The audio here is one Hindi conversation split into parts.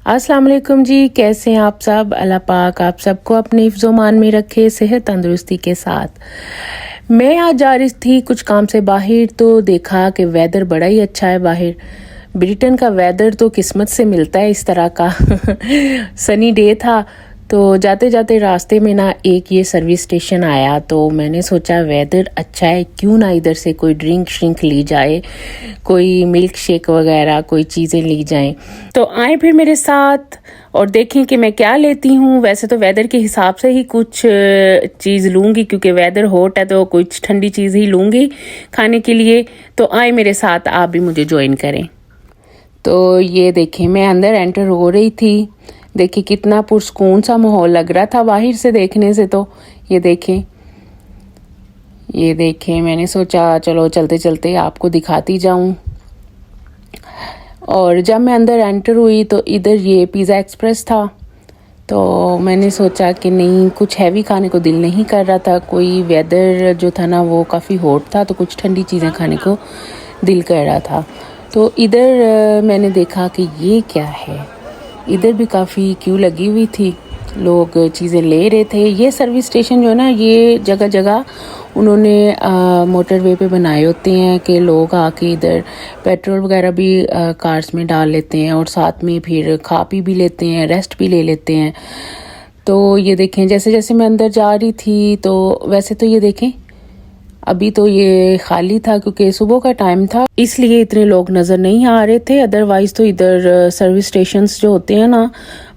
अस्सलाम वालेकुम जी, कैसे हैं आप सब। अल्लाह पाक आप सबको अपने हिफ्ज़-ओ-मान में रखे, सेहत तंदुरुस्ती के साथ। मैं आज जा रही थी कुछ काम से बाहर, तो देखा कि वेदर बड़ा ही अच्छा है बाहर। ब्रिटेन का वेदर तो किस्मत से मिलता है इस तरह का सनी डे था। तो जाते जाते रास्ते में ना एक ये सर्विस स्टेशन आया, तो मैंने सोचा वेदर अच्छा है, क्यों ना इधर से कोई ड्रिंक श्रिंक ली जाए, कोई मिल्क शेक वगैरह कोई चीज़ें ली जाएं। तो आए फिर मेरे साथ और देखें कि मैं क्या लेती हूँ। वैसे तो वेदर के हिसाब से ही कुछ चीज़ लूँगी, क्योंकि वेदर हॉट है तो कुछ ठंडी चीज़ ही लूँगी खाने के लिए। तो आए मेरे साथ, आप भी मुझे ज्वाइन करें। तो ये देखें, मैं अंदर एंटर हो रही थी। देखिए कितना पुरसकून सा माहौल लग रहा था बाहर से देखने से। तो ये देखें मैंने सोचा चलो चलते चलते आपको दिखाती जाऊं। और जब मैं अंदर एंटर हुई तो इधर ये पिज़्ज़ा एक्सप्रेस था। तो मैंने सोचा कि नहीं, कुछ हैवी खाने को दिल नहीं कर रहा था। कोई वेदर जो था ना वो काफ़ी हॉट था, तो कुछ ठंडी चीज़ें खाने को दिल कर रहा था। तो इधर मैंने देखा कि ये क्या है। इधर भी काफ़ी क्यू लगी हुई थी, लोग चीज़ें ले रहे थे। ये सर्विस स्टेशन जो है ना, ये जगह जगह उन्होंने मोटरवे पे बनाए होते हैं कि लोग आके इधर पेट्रोल वगैरह भी कार्स में डाल लेते हैं और साथ में फिर खा पी भी लेते हैं, रेस्ट भी ले लेते हैं। तो ये देखें, जैसे जैसे मैं अंदर जा रही थी, तो वैसे तो ये देखें अभी तो ये खाली था क्योंकि सुबह का टाइम था, इसलिए इतने लोग नज़र नहीं आ रहे थे। अदरवाइज़ तो इधर सर्विस स्टेशंस जो होते हैं ना,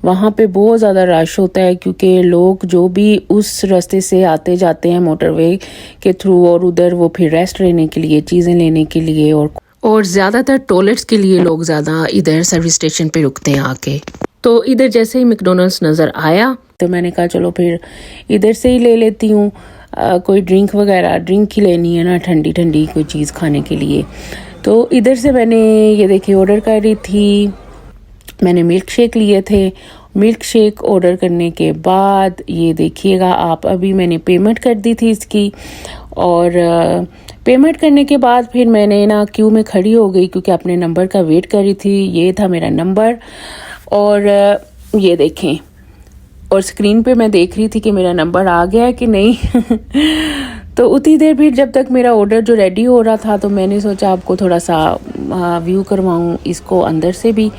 वहाँ पे बहुत ज़्यादा रश होता है, क्योंकि लोग जो भी उस रास्ते से आते जाते हैं मोटरवे के थ्रू, और उधर वो फिर रेस्ट लेने के लिए, चीज़ें लेने के लिए, और ज़्यादातर टॉयलेट्स के लिए लोग ज़्यादा इधर सर्विस स्टेशन पे रुकते हैं आके। तो इधर जैसे ही मैकडॉनल्ड्स नज़र आया तो मैंने कहा चलो फिर इधर से ही ले लेती हूँ। कोई ड्रिंक ही लेनी है ना, ठंडी ठंडी कोई चीज़ खाने के लिए। तो इधर से मैंने ये देखिए ऑर्डर कर रही थी। मैंने मिल्क शेक लिए थे। मिल्क शेक ऑर्डर करने के बाद ये देखिएगा आप, अभी मैंने पेमेंट कर दी थी इसकी। और पेमेंट करने के बाद फिर मैंने ना क्यू में खड़ी हो गई, क्योंकि अपने नंबर का वेट कर रही थी। ये था मेरा नंबर, और ये देखें, और स्क्रीन पे मैं देख रही थी कि मेरा नंबर आ गया है कि नहीं तो उतनी देर फिर जब तक मेरा ऑर्डर जो रेडी हो रहा था, तो मैंने सोचा आपको थोड़ा सा व्यू करवाऊँ इसको अंदर से भी।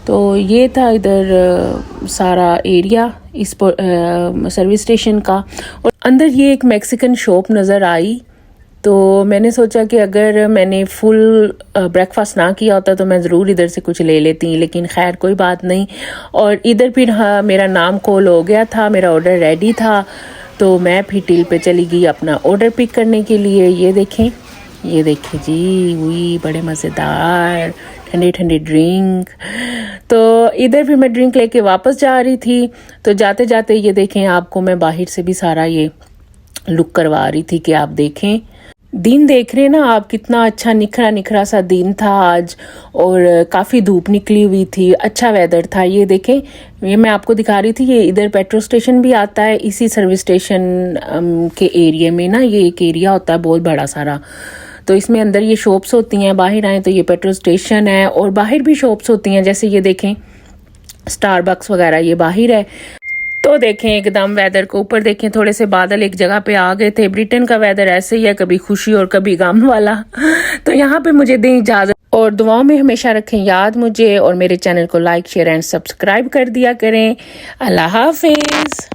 तो ये था इधर सारा एरिया इस सर्विस स्टेशन का। और अंदर ये एक मैक्सिकन शॉप नज़र आई। तो मैंने सोचा कि अगर मैंने फुल ब्रेकफास्ट ना किया होता तो मैं ज़रूर इधर से कुछ ले लेती, लेकिन खैर कोई बात नहीं। और इधर फिर मेरा नाम कॉल हो गया था, मेरा ऑर्डर रेडी था, तो मैं फिर टिल पे चली गई अपना ऑर्डर पिक करने के लिए। ये देखें जी, वही बड़े मज़ेदार ठंडे ठंडे ड्रिंक। तो इधर फिर मैं ड्रिंक लेके वापस जा रही थी। तो जाते जाते ये देखें, आपको मैं बाहर से भी सारा ये लुक करवा रही थी कि आप देखें। दिन देख रहे हैं ना आप, कितना अच्छा निखरा निखरा सा दिन था आज, और काफ़ी धूप निकली हुई थी, अच्छा वेदर था। ये देखें, ये मैं आपको दिखा रही थी, ये इधर पेट्रोल स्टेशन भी आता है इसी सर्विस स्टेशन के एरिया में ना। ये एक एरिया होता है बहुत बड़ा सारा, तो इसमें अंदर ये शॉप्स होती हैं। बाहर आए तो ये पेट्रोल स्टेशन है, और बाहर भी शॉप्स होती हैं, जैसे ये देखें स्टारबक्स वगैरह ये बाहर है। तो देखें एकदम वेदर को ऊपर देखें, थोड़े से बादल एक जगह पे आ गए थे। ब्रिटेन का वेदर ऐसे ही है, कभी खुशी और कभी गम वाला तो यहाँ पे मुझे दें इजाज़त, और दुआओं में हमेशा रखें याद मुझे, और मेरे चैनल को लाइक शेयर एंड सब्सक्राइब कर दिया करें। अल्लाह हाफिज़।